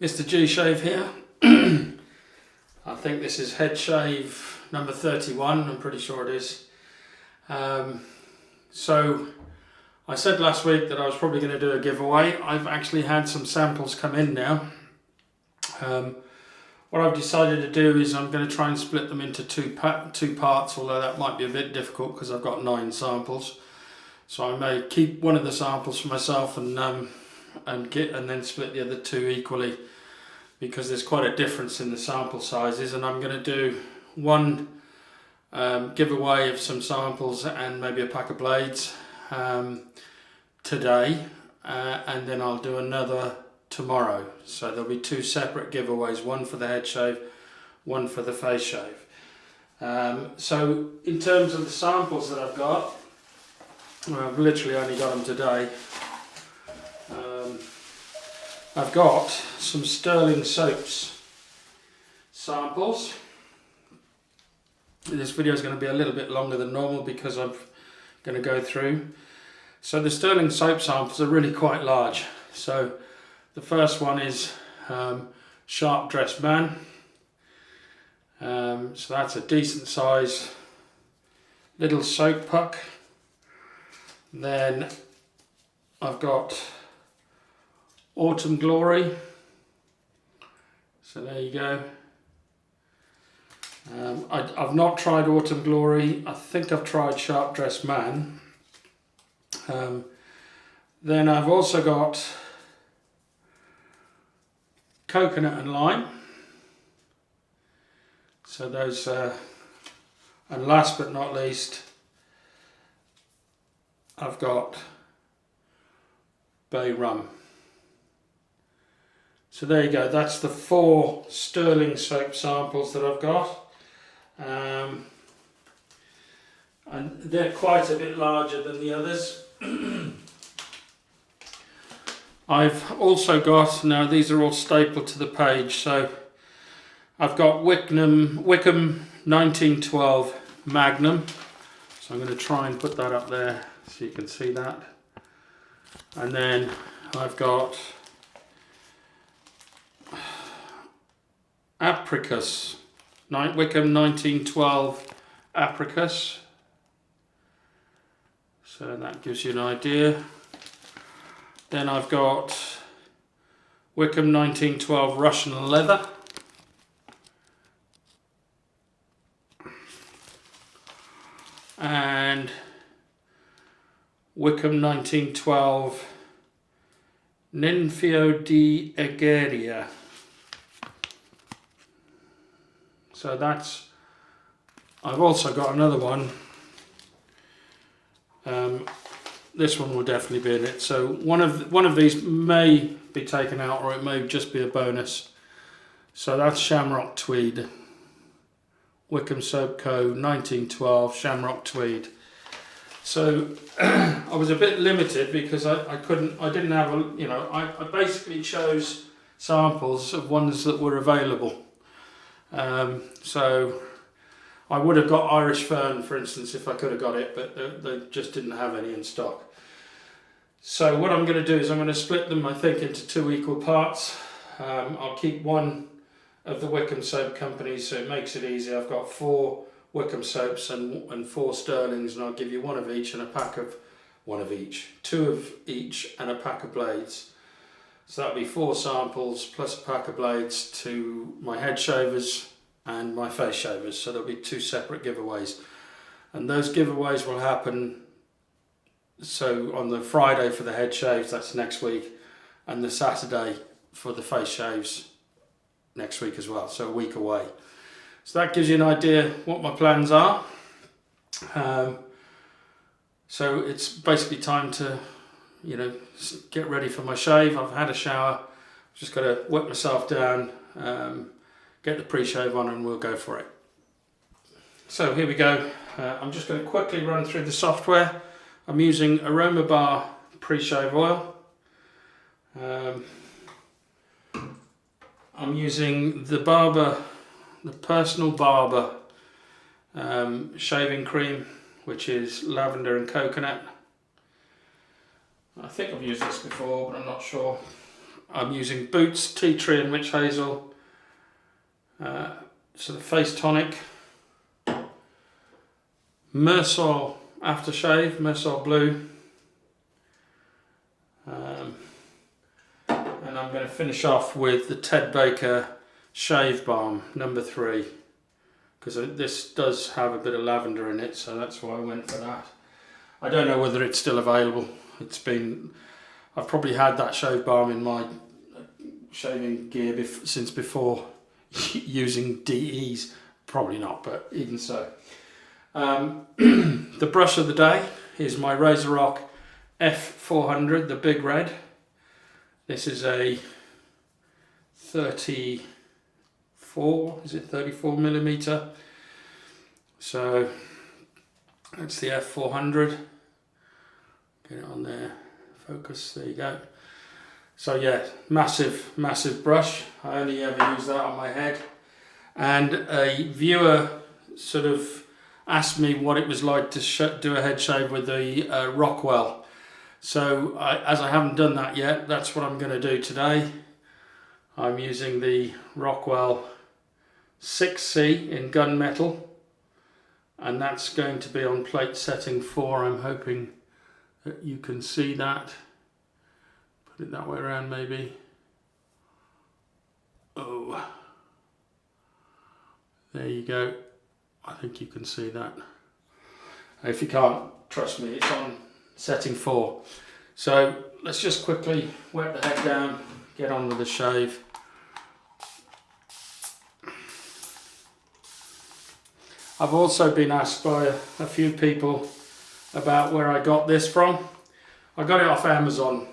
mrgshave here. I think this is head shave number 31, I'm pretty sure it is. So I said last week that I was probably going to do a giveaway. I've actually had some samples come in now. What I've decided to do is I'm going to try and split them into two parts, although that might be a bit difficult because I've got 9 samples. So I may keep one of the samples for myself and then split the other 2 equally, because there's quite a difference in the sample sizes. And I'm going to do one giveaway of some samples and maybe a pack of blades today, and then I'll do another tomorrow. So there'll be 2 separate giveaways, one for the head shave, one for the face shave. So in terms of the samples that I've got, I've literally only got them today. I've got some Sterling Soaps samples. This video is going to be a little bit longer than normal because I'm going to go through. So the Sterling Soap samples are really quite large. So the first one is Sharp Dressed Man. So that's a decent size little soap puck. Then I've got Autumn Glory. So there you go. I've not tried Autumn Glory. I think I've tried Sharp Dressed Man. Then I've also got Coconut and Lime. So those, and last but not least, I've got Bay Rum. So there you go, that's the 4 Sterling Soap samples that I've got. And they're quite a bit larger than the others. I've also got, now these are all stapled to the page, so I've got Wickham 1912 Magnum. So I'm going to try and put that up there so you can see that. And then I've got Apricus, Wickham 1912 Apricus. So that gives you an idea. Then I've got Wickham 1912 Russian Leather. And Wickham 1912 Ninfeo di Egeria. So that's, I've also got another one. This one will definitely be in it. So one of these may be taken out, or it may just be a bonus. So that's Shamrock Tweed. Wickham Soap Co. 1912 Shamrock Tweed. So I was a bit limited because I didn't have I basically chose samples of ones that were available. So I would have got Irish Fern, for instance, if I could have got it, but they just didn't have any in stock. So what I'm going to do is I'm going to split them, I think, into 2 equal parts. I'll keep one of the Wickham Soap companies, so it makes it easy. I've got 4 Wickham Soaps and 4 Sterlings, and I'll give you one of each and a pack of one of each, 2 of each and a pack of blades. So that'll be 4 samples plus a pack of blades to my head shavers and my face shavers. So there'll be 2 separate giveaways, and those giveaways will happen so on the Friday for the head shaves, that's next week, and the Saturday for the face shaves next week as well, so a week away. So that gives you an idea what my plans are. So it's basically time to, get ready for my shave. I've had a shower, just got to wet myself down, get the pre-shave on, and we'll go for it. So here we go. I'm just going to quickly run through the software. I'm using Aromabar pre-shave oil. I'm using the Barber, the Personal Barber shaving cream, which is lavender and coconut. I think I've used this before, but I'm not sure. I'm using Boots, Tea Tree and Witch Hazel. So the face tonic. Myrsol aftershave, Myrsol blue. And I'm going to finish off with the Ted Baker Shave Balm, number 3. Because this does have a bit of lavender in it, so that's why I went for that. I don't know whether it's still available. I've probably had that shave balm in my shaving gear since before using DEs. Probably not, but even so. The brush of the day is my Razorock F400, the big red. This is a 34 millimeter. So that's the F400. Get it on there, focus, there you go. So yeah, massive brush. I only ever use that on my head. And a viewer sort of asked me what it was like to do a head shave with the Rockwell. So as I haven't done that yet, that's what I'm going to do today. I'm using the Rockwell 6C in gunmetal, and that's going to be on plate setting 4. I'm hoping that you can see that. Put it that way around maybe. Oh, there you go. I think you can see that. If you can't, trust me, it's on setting 4. So let's just quickly wet the head down, get on with the shave. I've also been asked by a few people about where I got this from. I got it off Amazon.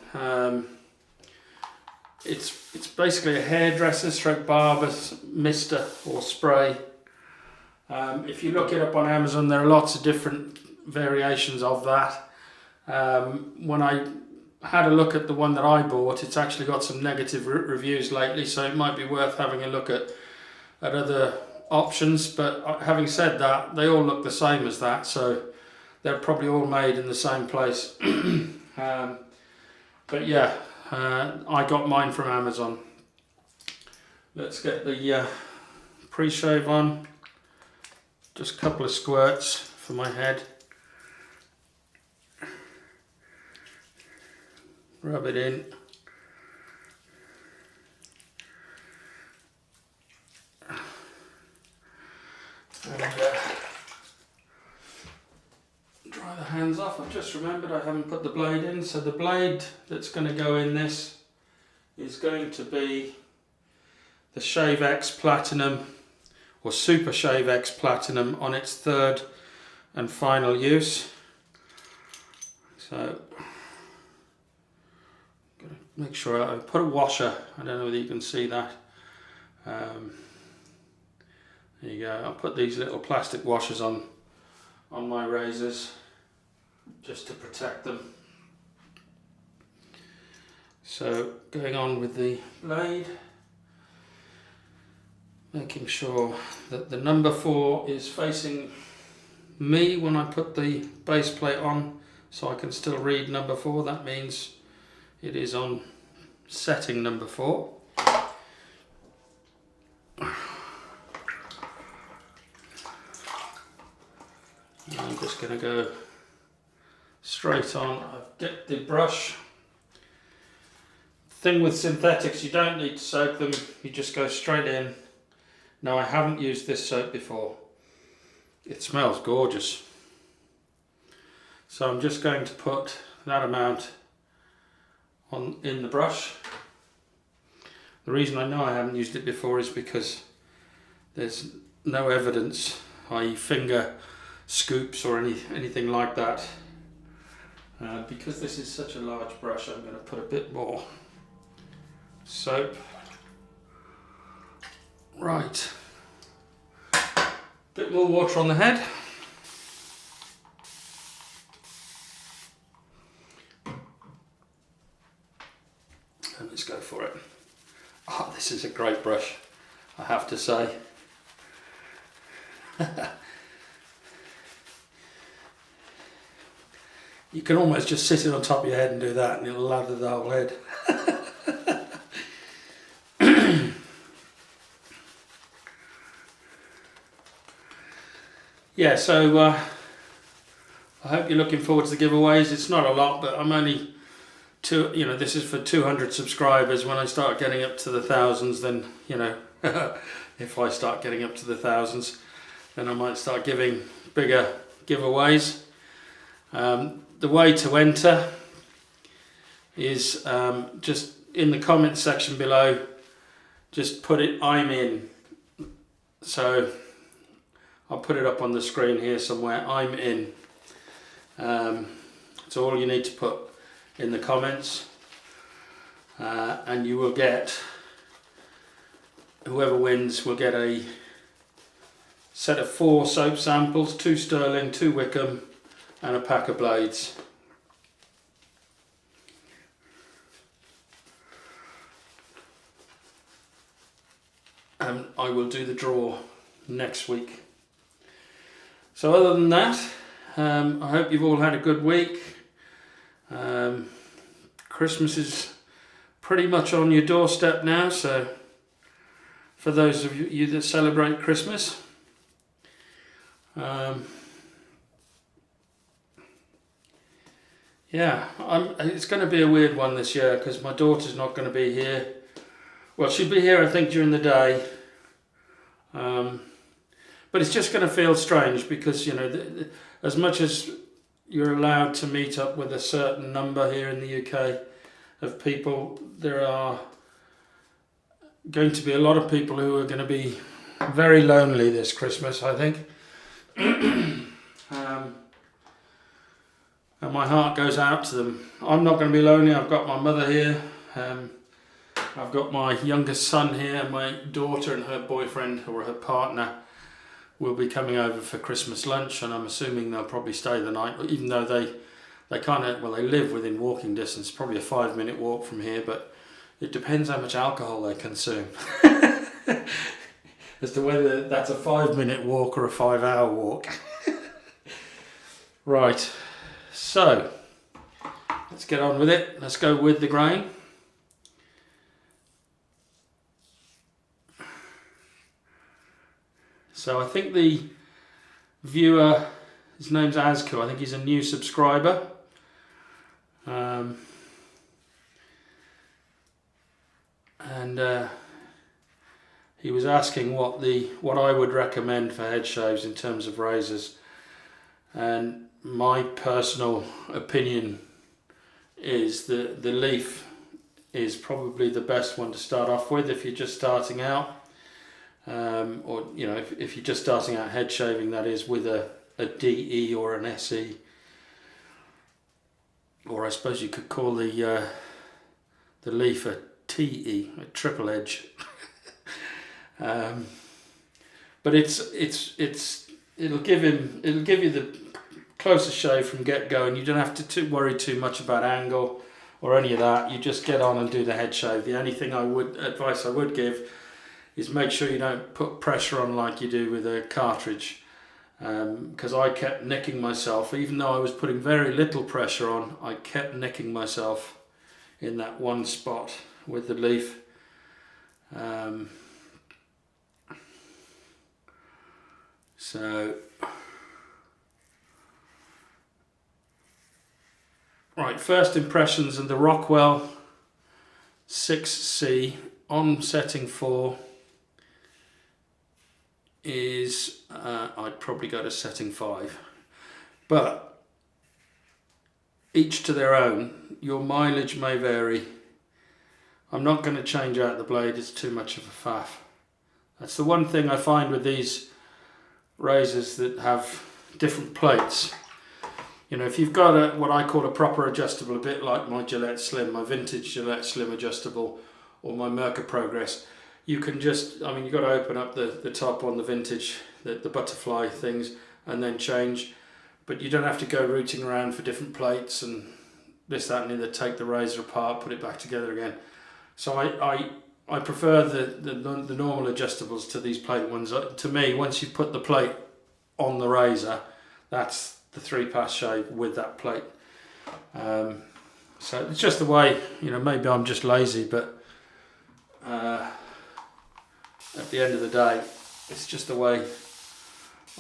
It's basically a hairdresser stroke barber mister or spray. If you look it up on Amazon, there are lots of different variations of that. When I had a look at the one that I bought, it's actually got some negative reviews lately, so it might be worth having a look at other options. But having said that, they all look the same as that, so they're probably all made in the same place. But yeah, I got mine from Amazon. Let's get the pre-shave on. Just a couple of squirts for my head. Rub it in. And dry the hands off. I've just remembered I haven't put the blade in. So the blade that's going to go in this is going to be the Shave X Platinum, or Super Shave X Platinum, on its 3rd and final use. So make sure I put a washer. I don't know whether you can see that. There you go. I'll put these little plastic washers on my razors just to protect them. So going on with the blade, making sure that the number 4 is facing me when I put the base plate on, so I can still read number 4. That means it is on setting number 4. And I'm just going to go straight on. I've dipped the brush. Thing with synthetics, you don't need to soak them, you just go straight in. Now, I haven't used this soap before. It smells gorgeous. So I'm just going to put that amount in the brush. The reason I know I haven't used it before is because there's no evidence, i.e. finger scoops or anything like that. Because this is such a large brush, I'm going to put a bit more soap. Right, bit more water on the head. And let's go for it. Oh, this is a great brush, I have to say. You can almost just sit it on top of your head and do that and it'll lather the whole head. yeah, so I hope you're looking forward to the giveaways. It's not a lot, but I'm only this is for 200 subscribers. When I start getting up to the thousands, then, if I start getting up to the thousands, then I might start giving bigger giveaways. The way to enter is just in the comments section below, just put it "I'm in." So I'll put it up on the screen here somewhere. "I'm in." It's all you need to put in the comments, and you will get, whoever wins will get a set of 4 soap samples, 2 sterling, 2 Wickham, and a pack of blades. And I will do the draw next week. So other than that, I hope you've all had a good week. Christmas is pretty much on your doorstep now, so for those of you that celebrate Christmas, it's going to be a weird one this year because my daughter's not going to be here. Well, she'll be here I think during the day, but it's just going to feel strange because as much as you're allowed to meet up with a certain number here in the UK of people, there are going to be a lot of people who are going to be very lonely this Christmas, I think. And my heart goes out to them. I'm not going to be lonely. I've got my mother here. I've got my youngest son here. My daughter and her boyfriend or her partner will be coming over for Christmas lunch, and I'm assuming they'll probably stay the night, even though they live within walking distance, probably a 5-minute walk from here, but it depends how much alcohol they consume as to whether that's a 5-minute walk or a 5-hour walk. Right, so let's get on with it. Let's go with the grain. So I think the viewer, his name's Asku, I think he's a new subscriber. He was asking what I would recommend for head shaves in terms of razors, and my personal opinion is that the leaf is probably the best one to start off with if you're just starting out. Or if you're just starting out head shaving, that is, with a DE or an SE, or I suppose you could call the leaf a TE, a triple edge. But it'll give you the closest shave from get go, and you don't have to worry too much about angle or any of that. You just get on and do the head shave. The only advice I would give is make sure you don't put pressure on like you do with a cartridge, because I kept nicking myself. Even though I was putting very little pressure on, I kept nicking myself in that one spot with the leaf. Right, first impressions of the Rockwell 6C on setting 4 is, I'd probably go to setting 5, but each to their own. Your mileage may vary. I'm not going to change out the blade, it's too much of a faff. That's the one thing I find with these razors that have different plates. If you've got what I call a proper adjustable, a bit like my Gillette Slim, my vintage Gillette Slim adjustable, or my Merca Progress, you can just, you've got to open up the top on the vintage, the butterfly things, and then change. But you don't have to go rooting around for different plates and this, that, and the other, take the razor apart, put it back together again. So I prefer the normal adjustables to these plate ones. To me, once you put the plate on the razor, that's the 3-pass shave with that plate. So it's just the way, maybe I'm just lazy, but at the end of the day, it's just the way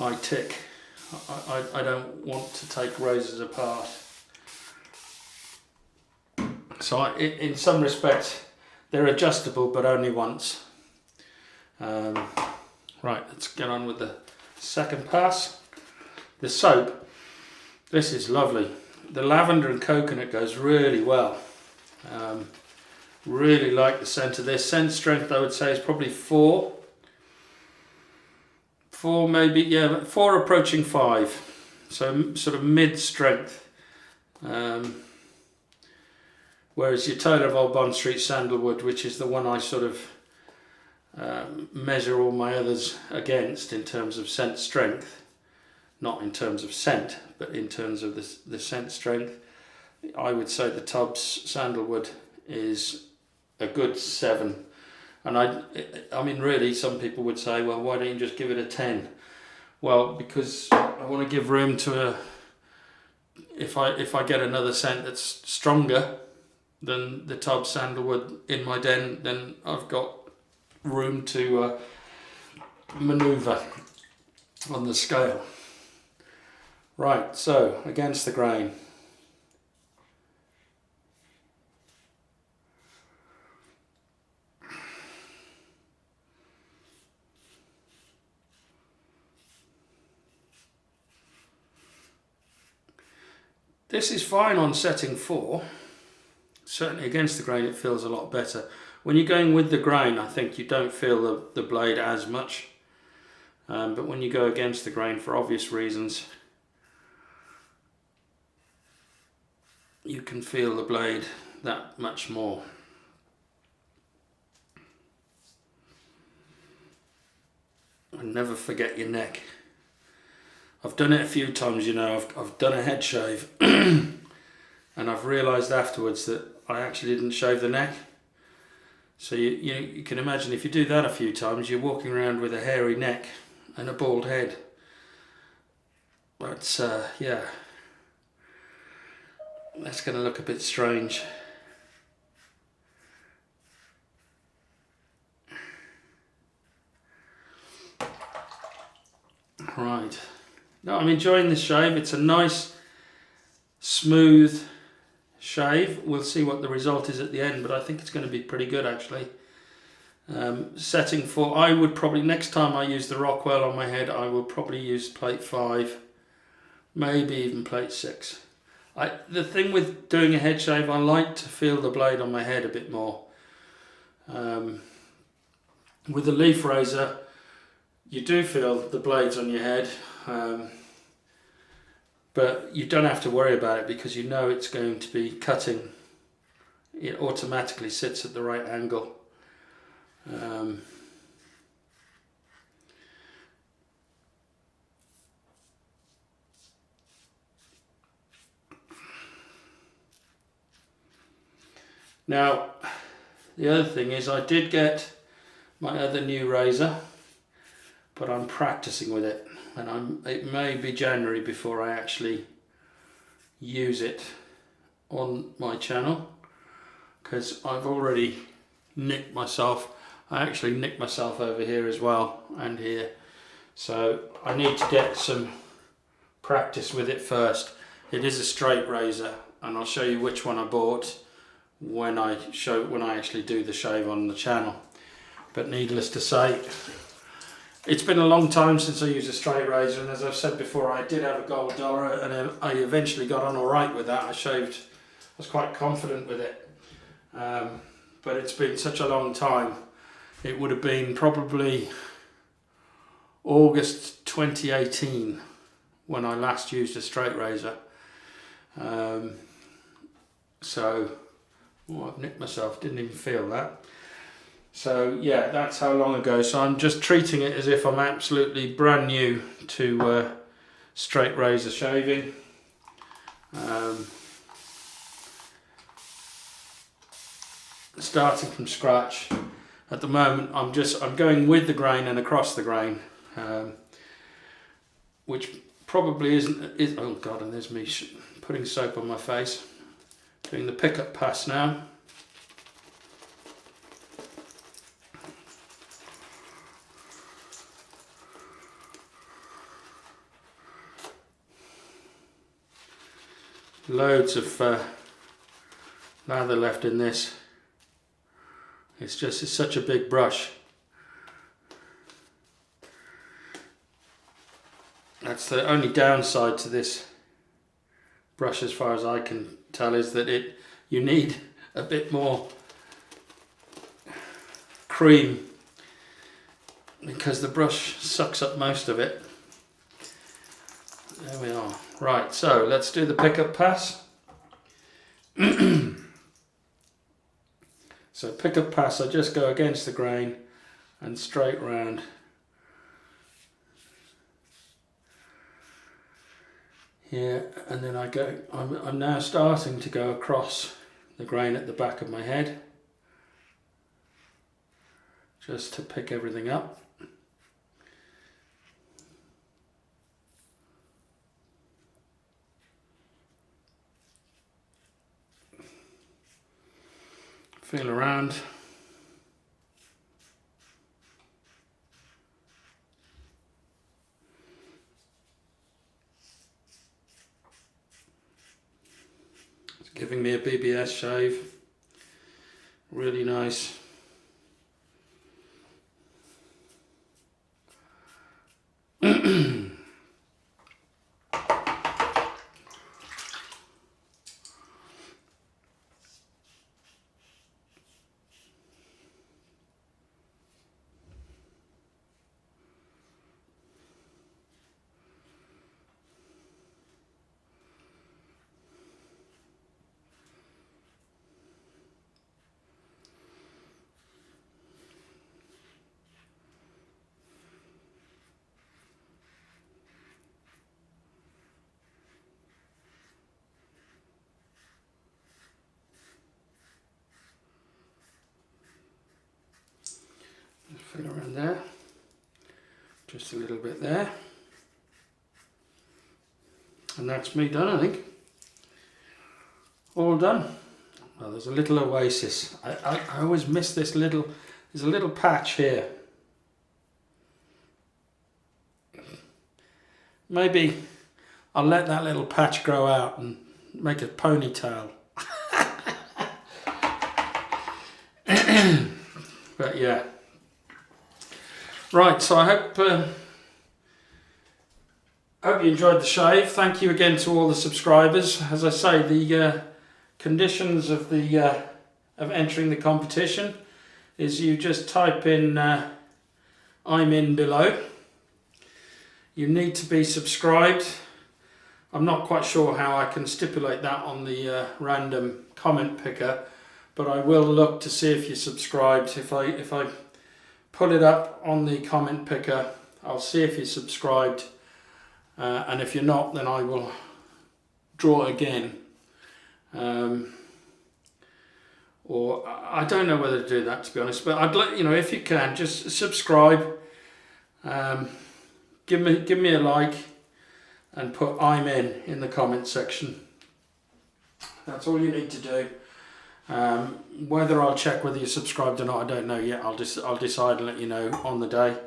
I tick. I don't want to take razors apart. So in some respects they're adjustable, but only once. Right, let's get on with the second pass. The soap, this is lovely. The lavender and coconut goes really well. Really like the scent of this. Scent strength I would say is probably 4. 4 maybe, yeah, 4 approaching 5. So sort of mid strength. Whereas your Taylor of Old Bond Street Sandalwood, which is the one I sort of measure all my others against in terms of scent strength, not in terms of scent, but in terms of the scent strength, I would say the Tubbs Sandalwood is a good 7. And I mean really, some people would say, well, why don't you just give it a 10? Well, because I want to give room to if I get another scent that's stronger than the Tubbs Sandalwood in my den, then I've got room to manoeuvre on the scale. Right, so against the grain. This is fine on setting 4. Certainly against the grain it feels a lot better. When you're going with the grain, I think you don't feel the blade as much. But when you go against the grain, for obvious reasons, you can feel the blade that much more. And never forget your neck. I've done it a few times, you know. I've done a head shave and I've realised afterwards that I actually didn't shave the neck. So you can imagine if you do that a few times, you're walking around with a hairy neck and a bald head. But yeah, that's going to look a bit strange. Right. No, I'm enjoying this shave. It's a nice, smooth shave. We'll see what the result is at the end, but I think it's going to be pretty good actually. Setting 4, I would probably, next time I use the Rockwell on my head, I will probably use plate 5, maybe even plate 6. The thing with doing a head shave, I like to feel the blade on my head a bit more. With the leaf razor, you do feel the blades on your head, but you don't have to worry about it because you know it's going to be cutting. It automatically sits at the right angle. Now, the other thing is I did get my other new razor, but I'm practicing with it, and it may be January before I actually use it on my channel, because I've already nicked myself. I actually nicked myself over here as well, and here, so I need to get some practice with it first. It is a straight razor, and I'll show you which one I bought when I actually do the shave on the channel. But needless to say, it's been a long time since I used a straight razor, and as I've said before, I did have a gold dollar, and I eventually got on alright with that. I was quite confident with it, but it's been such a long time. It would have been probably August 2018 when I last used a straight razor. I've nicked myself, didn't even feel that. So yeah, that's how long ago. So I'm just treating it as if I'm absolutely brand new to straight razor shaving. Starting from scratch. At the moment I'm going with the grain and across the grain, which probably is oh god, and there's me putting soap on my face. Doing the pickup pass now. loads of lather left in this. It's such a big brush. That's the only downside to this brush, as far as I can tell, is that you need a bit more cream because the brush sucks up most of it. There we are. Right, so let's do the pickup pass. So pickup pass, I just go against the grain and straight round. Here, and then I'm now starting to go across the grain at the back of my head, just to pick everything up. Feel around. It's giving me a BBS shave. Really nice. Fill around there, just a little bit there, and that's me done, I think. All done. Well, there's a little oasis. I always miss this little, there's a little patch here. Maybe I'll let that little patch grow out and make a ponytail. But yeah. Right, so I hope you enjoyed the shave. Thank you again to all the subscribers. As I say, the conditions of entering the competition is you just type in I'm in below. You need to be subscribed. I'm not quite sure how I can stipulate that on the random comment picker, but I will look to see if you're subscribed. If I put it up on the comment picker, I'll see if you're subscribed, and if you're not, then I will draw again. Or I don't know whether to do that, to be honest, but I'd like, if you can, just subscribe, give me a like, and put I'm in the comment section. That's all you need to do. Whether I'll check whether you're subscribed or not, I don't know yet. I'll decide and let you know on the day.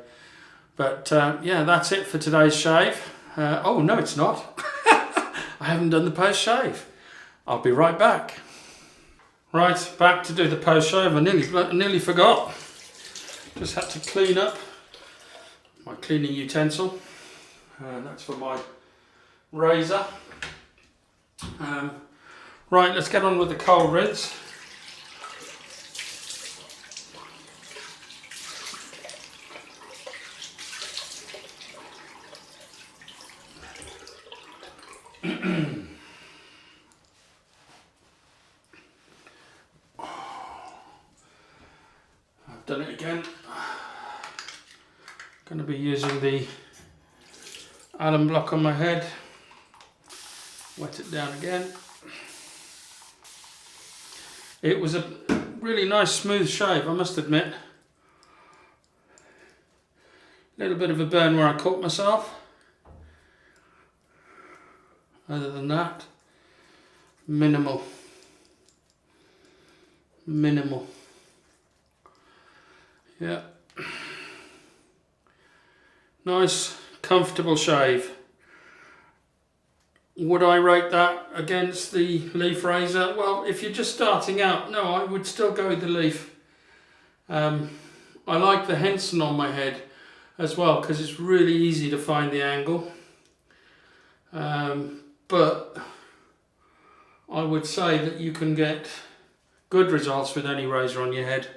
But yeah, that's it for today's shave. Oh no, it's not. I haven't done the post shave. I'll be right back. Right, back to do the post shave. I nearly forgot. Just had to clean up my cleaning utensil. That's for my razor. Right, let's get on with the cold rinse. I've done it again. Going to be using the alum block on my head. Wet it down again. It was a really nice smooth shave, I must admit. A little bit of a burn where I caught myself. Other than that, minimal. Yeah. Nice, comfortable shave. would I rate that against the leaf razor? Well, if you're just starting out, no, I would still go with the leaf. I like the Henson on my head as well because it's really easy to find the angle. But I would say that you can get good results with any razor on your head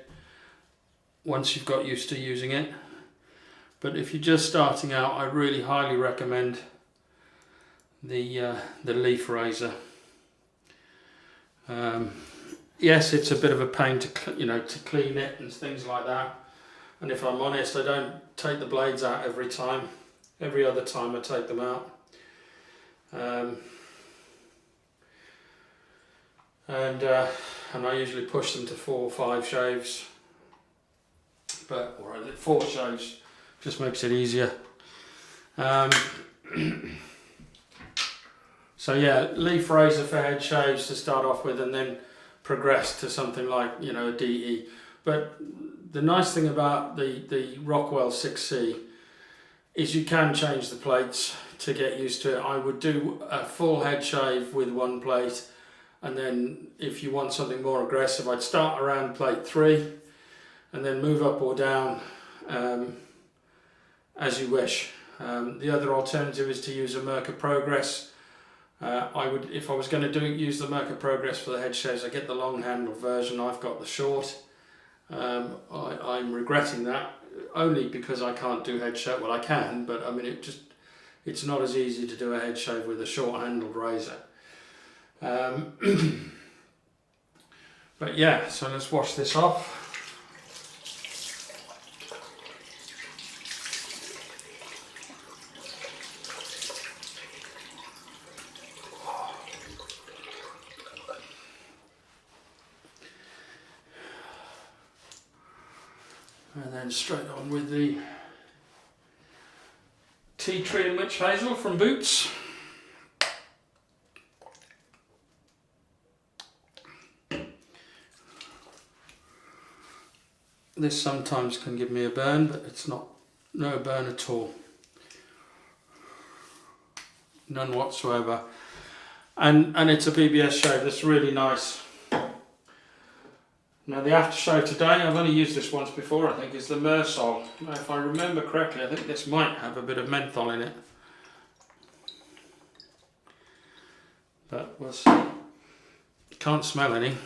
once you've got used to using it. But if you're just starting out, I really highly recommend the leaf razor. Yes, it's a bit of a pain to to clean it and things like that. And if I'm honest, I don't take the blades out every time. Every other time I take them out. And I usually push them to 4 or 5 shaves, or 4 shaves, just makes it easier. So yeah, leaf razor for head shaves to start off with, and then progress to something like a DE. But the nice thing about the Rockwell 6C is you can change the plates to get used to it. I would do a full head shave with 1 plate, and then if you want something more aggressive, I'd start around plate 3 and then move up or down as you wish. The other alternative is to use a Merca Progress. If I was going to use the Merca Progress for the head shaves, I get the long handle version. I've got the short. I'm regretting that only because I can't do head shave. Well, I can, but I mean it's not as easy to do a head shave with a short handled razor. But yeah, so let's wash this off. And then straight on with the Tea Tree and Witch Hazel from Boots. This sometimes can give me a burn, but it's no burn at all. None whatsoever. And it's a BBS shave that's really nice. Now the aftershave today, I've only used this once before, I think, is the Myrsol. Now if I remember correctly, I think this might have a bit of menthol in it. But we'll see. Can't smell any.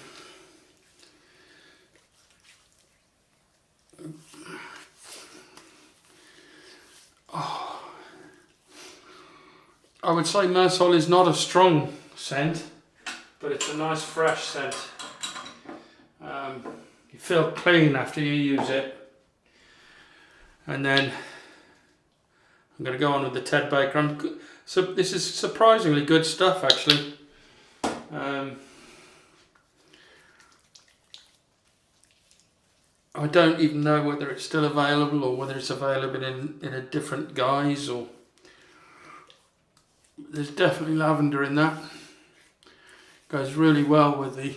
Oh. I would say Myrsol is not a strong scent, but it's a nice fresh scent. You feel clean after you use it. And then I'm going to go on with the Ted Baker. So this is surprisingly good stuff, actually. I don't even know whether it's still available or whether it's available in a different guise, or there's definitely lavender in that. Goes really well with the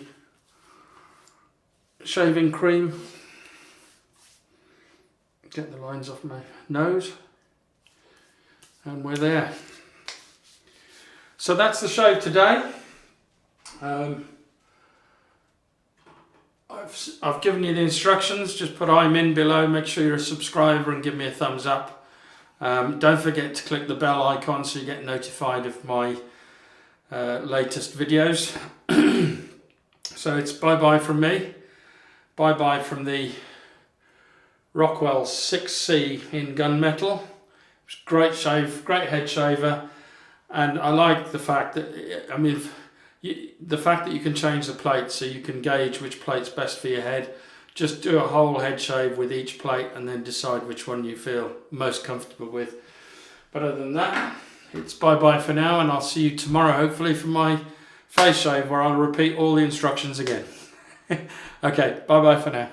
shaving cream. Get the lines off my nose, and we're there. So that's the shave today. I've given you the instructions. Just put I'm in below, make sure you're a subscriber and give me a thumbs up. Don't forget to click the bell icon so you get notified of my latest videos. So it's bye bye from me, bye bye from the Rockwell 6C in gunmetal. It's great shave, great head shaver, and I like the fact that, I mean, the fact that you can change the plate so you can gauge which plate's best for your head. Just do a whole head shave with each plate and then decide which one you feel most comfortable with. But other than that, it's bye bye for now, and I'll see you tomorrow hopefully for my face shave, where I'll repeat all the instructions again. Okay, bye bye for now.